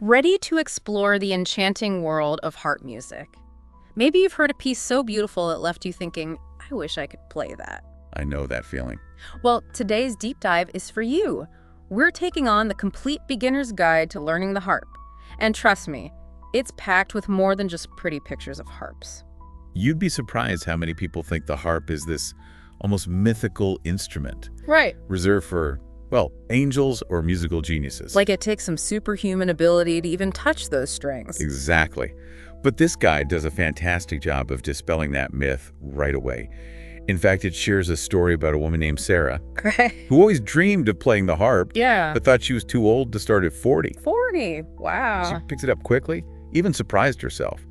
Ready to explore the enchanting world of harp music. Maybe you've heard a piece so beautiful it left you thinking, I wish I could play that. I know that feeling. Well, today's deep dive is for you. We're taking on the complete beginner's guide to learning the harp. And trust me, it's packed with more than just pretty pictures of harps. You'd be surprised how many people think the harp is this almost mythical instrument. Right. Reserved for, well, angels or musical geniuses. Like it takes some superhuman ability to even touch those strings. Exactly. But this guide does a fantastic job of dispelling that myth right away. In fact, it shares a story about a woman named Sarah, who always dreamed of playing the harp, but thought she was too old to start at 40. 40? Wow. She picked it up quickly, even surprised herself.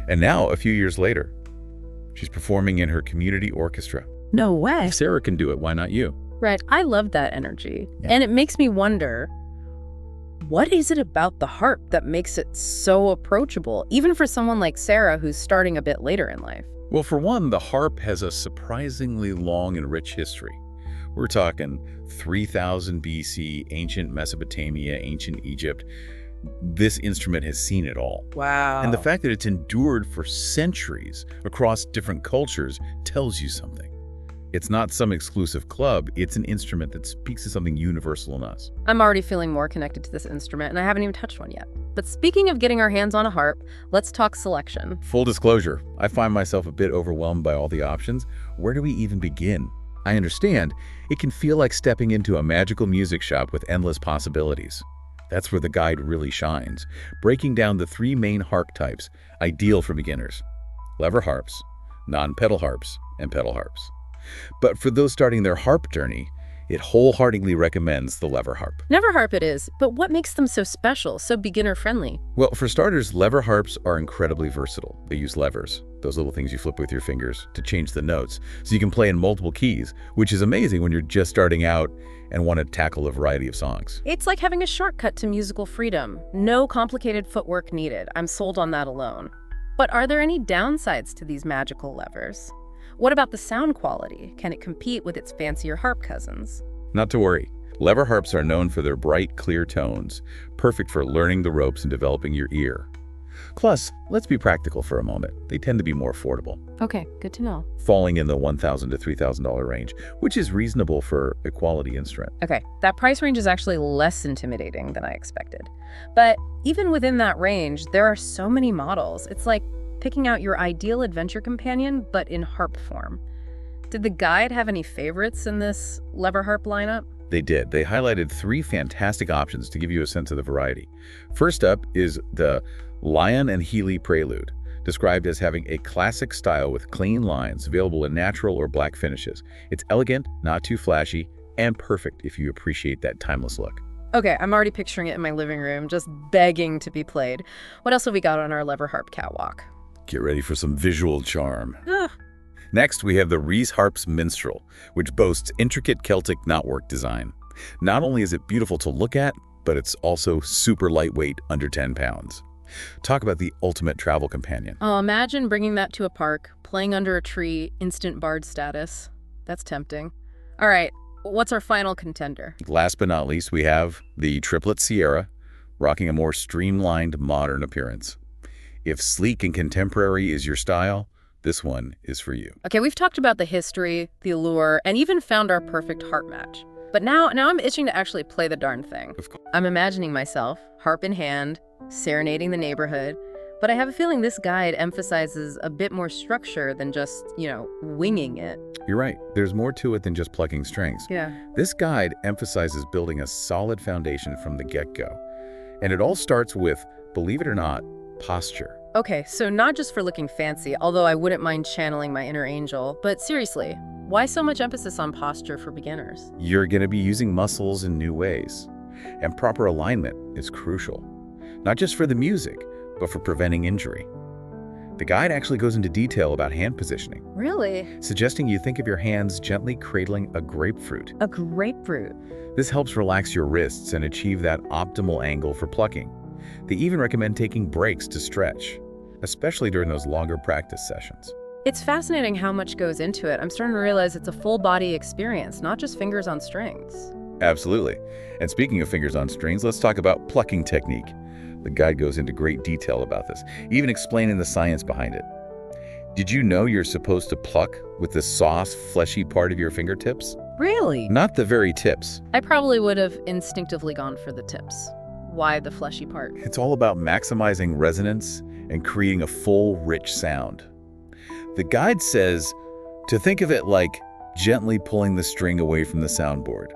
And now, a few years later, she's performing in her community orchestra. No way. If Sarah can do it, why not you? Right. I love that energy. Yeah. And it makes me wonder, what is it about the harp that makes it so approachable, even for someone like Sarah who's starting a bit later in life? Well, for one, the harp has a surprisingly long and rich history. We're talking 3000 BC, ancient Mesopotamia, ancient Egypt. This instrument has seen it all. Wow. And the fact that it's endured for centuries across different cultures tells you something. It's not some exclusive club, it's an instrument that speaks to something universal in us. I'm already feeling more connected to this instrument, and I haven't even touched one yet. But speaking of getting our hands on a harp, let's talk selection. Full disclosure, I find myself a bit overwhelmed by all the options. Where do we even begin? I understand, it can feel like stepping into a magical music shop with endless possibilities. That's where the guide really shines, breaking down the three main harp types, ideal for beginners: lever harps, non-pedal harps, and pedal harps. But for those starting their harp journey, it wholeheartedly recommends the lever harp. Lever harp it is, but what makes them so special, so beginner-friendly? Well, for starters, lever harps are incredibly versatile. They use levers, those little things you flip with your fingers, to change the notes, so you can play in multiple keys, which is amazing when you're just starting out and want to tackle a variety of songs. It's like having a shortcut to musical freedom. No complicated footwork needed. I'm sold on that alone. But are there any downsides to these magical levers? What about the sound quality? Can it compete with its fancier harp cousins? Not to worry. Lever harps are known for their bright, clear tones, perfect for learning the ropes and developing your ear. Plus, let's be practical for a moment. They tend to be more affordable. Okay, good to know. Falling in the $1,000 to $3,000 range, which is reasonable for a quality instrument. Okay, that price range is actually less intimidating than I expected. But even within that range, there are so many models. It's like picking out your ideal adventure companion, but in harp form. Did the guide have any favorites in this lever harp lineup? They did. They highlighted three fantastic options to give you a sense of the variety. First up is the Lion and Healy Prelude, described as having a classic style with clean lines, available in natural or black finishes. It's elegant, not too flashy, and perfect if you appreciate that timeless look. Okay, I'm already picturing it in my living room, just begging to be played. What else have we got on our lever harp catwalk? Get ready for some visual charm. Ugh. Next, we have the Rees Harp's Minstrel, which boasts intricate Celtic knotwork design. Not only is it beautiful to look at, but it's also super lightweight, under 10 pounds. Talk about the ultimate travel companion. Oh, imagine bringing that to a park, playing under a tree, instant bard status. That's tempting. All right, what's our final contender? Last but not least, we have the Triplet Sierra, rocking a more streamlined, modern appearance. If sleek and contemporary is your style, this one is for you. Okay, we've talked about the history, the allure, and even found our perfect harp match. But now I'm itching to actually play the darn thing. I'm imagining myself, harp in hand, serenading the neighborhood, but I have a feeling this guide emphasizes a bit more structure than just, winging it. You're right. There's more to it than just plucking strings. Yeah. This guide emphasizes building a solid foundation from the get-go. And it all starts with, believe it or not, posture. Okay, so not just for looking fancy, although I wouldn't mind channeling my inner angel, but seriously, why so much emphasis on posture for beginners? You're going to be using muscles in new ways, and proper alignment is crucial, not just for the music, but for preventing injury. The guide actually goes into detail about hand positioning. Really? Suggesting you think of your hands gently cradling a grapefruit. A grapefruit? This helps relax your wrists and achieve that optimal angle for plucking. They even recommend taking breaks to stretch, especially during those longer practice sessions. It's fascinating how much goes into it. I'm starting to realize it's a full body experience, not just fingers on strings. Absolutely. And speaking of fingers on strings, let's talk about plucking technique. The guide goes into great detail about this, even explaining the science behind it. Did you know you're supposed to pluck with the soft, fleshy part of your fingertips? Really? Not the very tips. I probably would have instinctively gone for the tips. Why the fleshy part? It's all about maximizing resonance and creating a full, rich sound. The guide says to think of it like gently pulling the string away from the soundboard,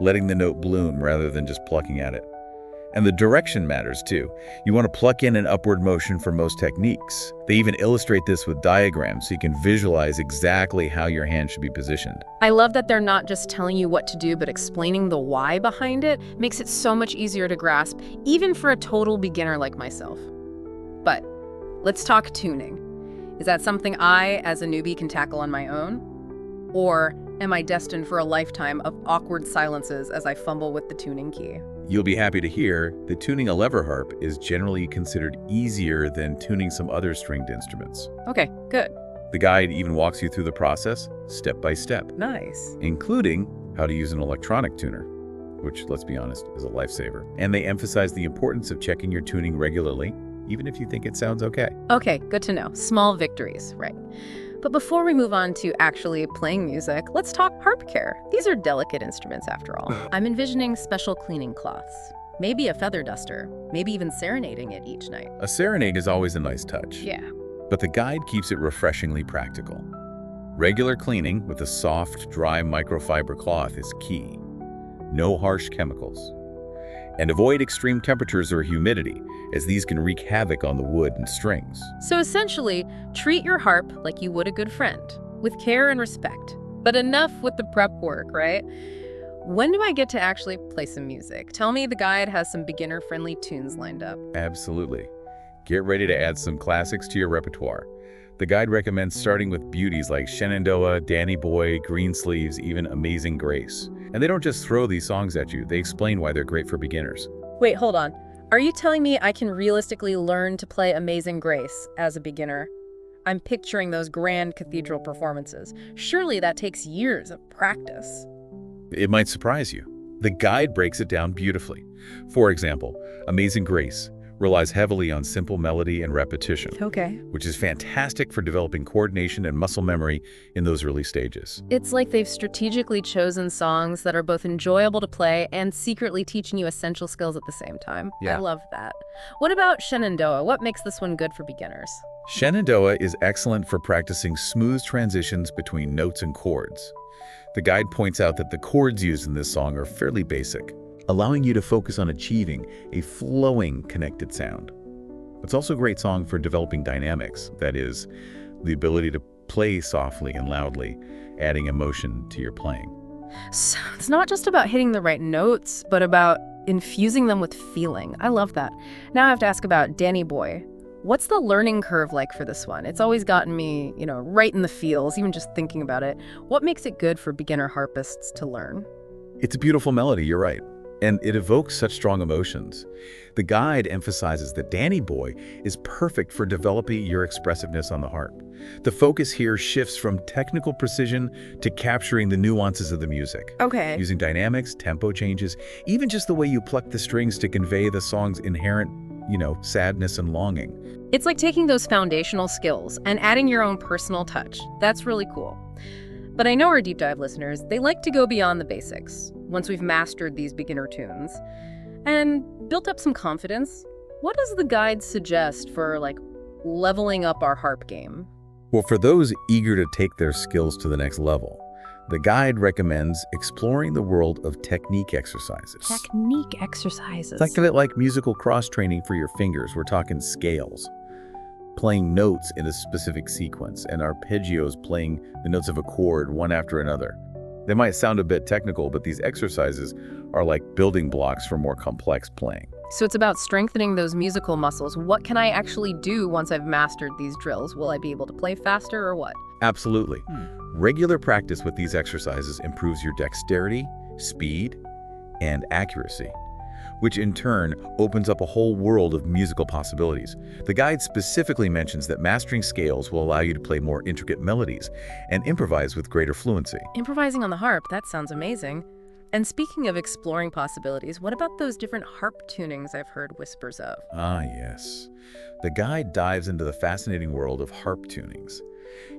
letting the note bloom rather than just plucking at it. And the direction matters too. You want to pluck in an upward motion for most techniques. They even illustrate this with diagrams so you can visualize exactly how your hand should be positioned. I love that they're not just telling you what to do, but explaining the why behind it makes it so much easier to grasp, even for a total beginner like myself. But let's talk tuning. Is that something I, as a newbie, can tackle on my own? Or am I destined for a lifetime of awkward silences as I fumble with the tuning key? You'll be happy to hear that tuning a lever harp is generally considered easier than tuning some other stringed instruments. Okay, good. The guide even walks you through the process step by step, Nice. including how to use an electronic tuner, which, let's be honest, is a lifesaver. And they emphasize the importance of checking your tuning regularly, even if you think it sounds okay. Okay, good to know. Small victories, right. But before we move on to actually playing music, let's talk harp care. These are delicate instruments after all. I'm envisioning special cleaning cloths, maybe a feather duster, maybe even serenading it each night. A serenade is always a nice touch. Yeah. But the guide keeps it refreshingly practical. Regular cleaning with a soft, dry microfiber cloth is key. No harsh chemicals. And avoid extreme temperatures or humidity, as these can wreak havoc on the wood and strings. So essentially, treat your harp like you would a good friend, with care and respect. But enough with the prep work, right? When do I get to actually play some music? Tell me the guide has some beginner-friendly tunes lined up. Absolutely. Get ready to add some classics to your repertoire. The guide recommends starting with beauties like Shenandoah, Danny Boy, Greensleeves, even Amazing Grace. And they don't just throw these songs at you, they explain why they're great for beginners. Wait, hold on. Are you telling me I can realistically learn to play Amazing Grace as a beginner? I'm picturing those grand cathedral performances. Surely that takes years of practice. It might surprise you. The guide breaks it down beautifully. For example, Amazing Grace relies heavily on simple melody and repetition, Okay. which is fantastic for developing coordination and muscle memory in those early stages. It's like they've strategically chosen songs that are both enjoyable to play and secretly teaching you essential skills at the same time. Yeah. I love that. What about Shenandoah? What makes this one good for beginners? Shenandoah is excellent for practicing smooth transitions between notes and chords. The guide points out that the chords used in this song are fairly basic, allowing you to focus on achieving a flowing, connected sound. It's also a great song for developing dynamics, that is, the ability to play softly and loudly, adding emotion to your playing. So it's not just about hitting the right notes, but about infusing them with feeling. I love that. Now I have to ask about Danny Boy. What's the learning curve like for this one? It's always gotten me, right in the feels, even just thinking about it. What makes it good for beginner harpists to learn? It's a beautiful melody, you're right, and it evokes such strong emotions. The guide emphasizes that Danny Boy is perfect for developing your expressiveness on the harp. The focus here shifts from technical precision to capturing the nuances of the music. Okay. Using dynamics, tempo changes, even just the way you pluck the strings to convey the song's inherent, sadness and longing. It's like taking those foundational skills and adding your own personal touch. That's really cool. But I know our deep dive listeners, they like to go beyond the basics once we've mastered these beginner tunes and built up some confidence. What does the guide suggest for leveling up our harp game? Well, for those eager to take their skills to the next level, the guide recommends exploring the world of technique exercises. Technique exercises. Think of it like musical cross-training for your fingers. We're talking scales, playing notes in a specific sequence, and arpeggios playing the notes of a chord one after another. They might sound a bit technical, but these exercises are like building blocks for more complex playing. So it's about strengthening those musical muscles. What can I actually do once I've mastered these drills? Will I be able to play faster or what? Absolutely. Regular practice with these exercises improves your dexterity, speed, and accuracy, which in turn opens up a whole world of musical possibilities. The guide specifically mentions that mastering scales will allow you to play more intricate melodies and improvise with greater fluency. Improvising on the harp, that sounds amazing. And speaking of exploring possibilities, what about those different harp tunings I've heard whispers of? Ah, yes. The guide dives into the fascinating world of harp tunings.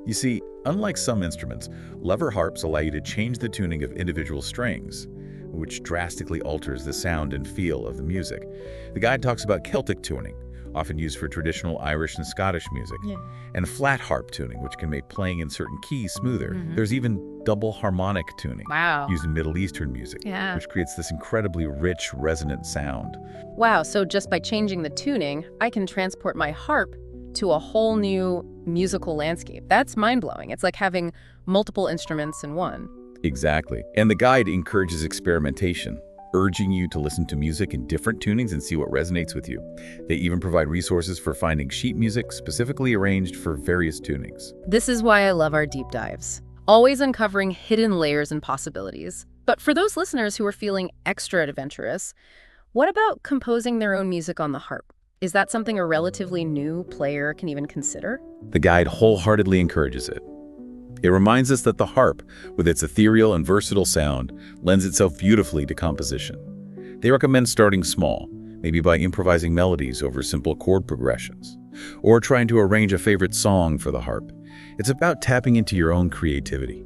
You see, unlike some instruments, lever harps allow you to change the tuning of individual strings, which drastically alters the sound and feel of the music. The guide talks about Celtic tuning, often used for traditional Irish and Scottish music, and flat harp tuning, which can make playing in certain keys smoother. There's even double harmonic tuning, Wow. used in Middle Eastern music, Yeah. which creates this incredibly rich, resonant sound. Wow, so just by changing the tuning, I can transport my harp to a whole new musical landscape. That's mind-blowing. It's like having multiple instruments in one. Exactly. And the guide encourages experimentation, urging you to listen to music in different tunings and see what resonates with you. They even provide resources for finding sheet music specifically arranged for various tunings. This is why I love our deep dives, always uncovering hidden layers and possibilities. But for those listeners who are feeling extra adventurous, what about composing their own music on the harp? Is that something a relatively new player can even consider? The guide wholeheartedly encourages it. It reminds us that the harp, with its ethereal and versatile sound, lends itself beautifully to composition. They recommend starting small, maybe by improvising melodies over simple chord progressions, or trying to arrange a favorite song for the harp. It's about tapping into your own creativity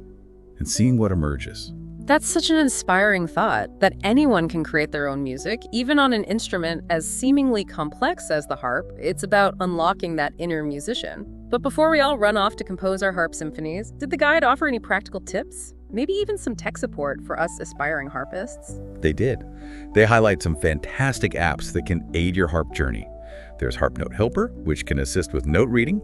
and seeing what emerges. That's such an inspiring thought, that anyone can create their own music, even on an instrument as seemingly complex as the harp. It's about unlocking that inner musician. But before we all run off to compose our harp symphonies, did the guide offer any practical tips? Maybe even some tech support for us aspiring harpists? They did. They highlight some fantastic apps that can aid your harp journey. There's Harp Note Helper, which can assist with note reading,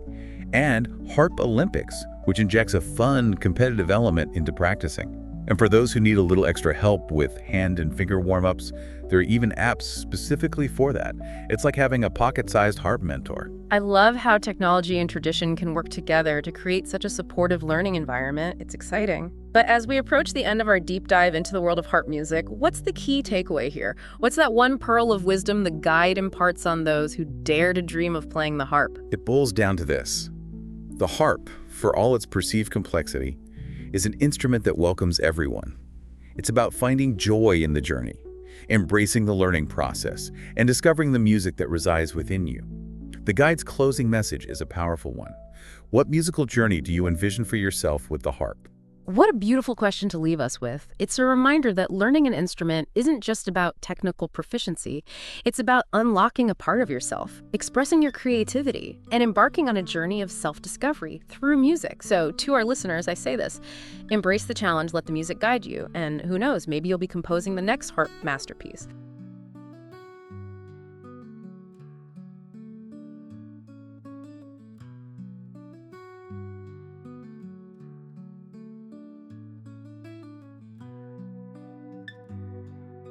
and Harp Olympics, which injects a fun, competitive element into practicing. And for those who need a little extra help with hand and finger warm-ups, there are even apps specifically for that. It's like having a pocket-sized harp mentor. I love how technology and tradition can work together to create such a supportive learning environment. It's exciting. But as we approach the end of our deep dive into the world of harp music, what's the key takeaway here? What's that one pearl of wisdom the guide imparts on those who dare to dream of playing the harp? It boils down to this. The harp, for all its perceived complexity, is an instrument that welcomes everyone. It's about finding joy in the journey, embracing the learning process, and discovering the music that resides within you. The guide's closing message is a powerful one. What musical journey do you envision for yourself with the harp? What a beautiful question to leave us with. It's a reminder that learning an instrument isn't just about technical proficiency. It's about unlocking a part of yourself, expressing your creativity, and embarking on a journey of self-discovery through music. So to our listeners, I say this: embrace the challenge, let the music guide you, and who knows, maybe you'll be composing the next harp masterpiece.